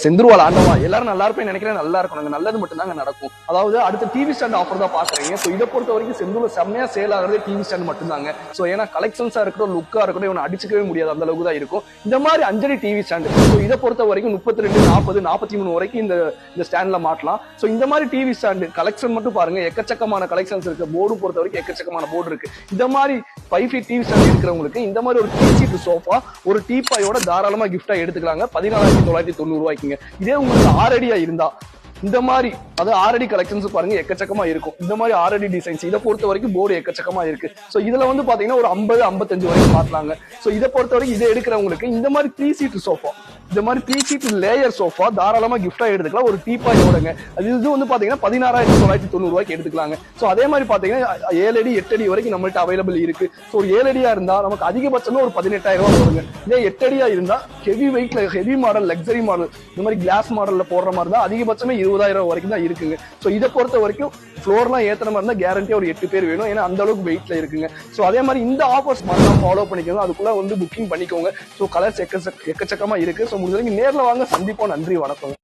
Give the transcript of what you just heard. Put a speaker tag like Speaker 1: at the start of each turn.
Speaker 1: செந்துருவாள் ஆண்டவா எல்லாரும் நல்லா இருப்பேன் நினைக்கிறேன். நல்லா இருக்கும், நல்லது மட்டும் தாங்க நடக்கும். அதாவது அடுத்த டிவி ஸ்டாண்ட் ஆஃபர் தான் பாக்குறீங்க. சோ இதை பொறுத்த வரைக்கும் செந்தூர்ல செம்மையா சேல் ஆகுறதே டிவி ஸ்டாண்ட் மட்டும் தாங்க. சோ ஏன்னா கலெக்ஷன்ஸா இருக்கட்டும், லுக்கா இருக்கட்டும், இவனை அடிச்சுக்கவே முடியாது, அந்த அளவுக்கு தான் இருக்கும். இந்த மாதிரி 5 டிவி ஸ்டாண்ட். ஸோ இதை பொறுத்த வரைக்கும் 32, 40, 43 வரைக்கும் இந்த ஸ்டாண்ட்ல மாட்டலாம். ஸோ இந்த மாதிரி டிவி ஸ்டாண்ட் கலெக்ஷன் மட்டும் பாருங்க, எக்கச்சக்கமான கலெக்ஷன்ஸ் இருக்கு. போர்டு பொறுத்த வரைக்கும் எக்கச்சக்கமான போர்டு இருக்கு. இந்த மாதிரி 5 ஃபீட் டிவி ஸ்டாண்ட் இருக்கிறவங்களுக்கு இந்த மாதிரி ஒரு 3 சீட் சோஃபா ஒரு டீப்பாயோட தாராளமா கிஃப்டா எடுத்துக்கலாங்க. 14,990 ரூபாய்க்குங்க. இதே உங்களுக்கு 6 அடியா இருந்தா இந்த மாதிரி அது 6 அடி கலெக்ஷன்ஸ் பாருங்க, எக்கச்சக்கமா இருக்கும். இந்த மாதிரி 6 அடி டிசைன்ஸ் இதை பொறுத்த வரைக்கும் போர்டு எக்கச்சக்கமா இருக்கு. சோ இதுல வந்து பாத்தீங்கன்னா ஒரு 50, 55 வரைக்கும் மாத்தலாங்க. சோ இதை பொறுத்த வரைக்கும் இதை எடுக்கிறவங்களுக்கு இந்த மாதிரி 3 சீட் சோஃபா, இந்த மாதிரி 3 சீட் லேயர் சோஃபா தாராளமா கிஃப்டா எடுத்துக்கலாம். ஒரு டீப்பாயோடங்க. இது வந்து பாத்தீங்கன்னா 16,990 ரூபாய்க்கு எடுத்துக்கலாங்க. சோ அதே மாதிரி பாத்தீங்கன்னா 7 அடி 8 அடி வரைக்கும் நம்மள்ட்ட அவைலபிள் இருக்கு. சோ ஒரு 7 அடியா இருந்தா நமக்கு அதிகபட்சமா ஒரு 18,000 ரூபாய் வருங்க. இதே 8 அடியா இருந்தா ஹெவி வெயிட்ல ஹெவி மாடல், லக்ஸரி மாடல், இந்த மாதிரி கிளாஸ் மாடல்ல போடுற மாதிரி தான் அதிகபட்சமே 20,000 வரைக்கும் தான் இருக்குங்க. சோ இதை பொறுத்த வரைக்கும் ஃப்ளோர்லாம் ஏத்துற மாதிரி இருந்தா கேரண்டியா ஒரு 8 பேர் வேணும். ஏன்னா அந்த அளவுக்கு வெயிட்ல இருக்குங்க. சோ அதே மாதிரி இந்த ஆஃபர்ஸ் மட்டும் ஃபாலோ பண்ணிக்கோங்க. அதுக்குள்ள வந்து புக்கிங் பண்ணிக்கோங்க. சோ கலர்ஸ் எக்கச்சக்கமா இருக்கு. சோ முடிஞ்ச வரைக்கும் நேர்ல வாங்க, சந்திப்போம். நன்றி, வணக்கம்.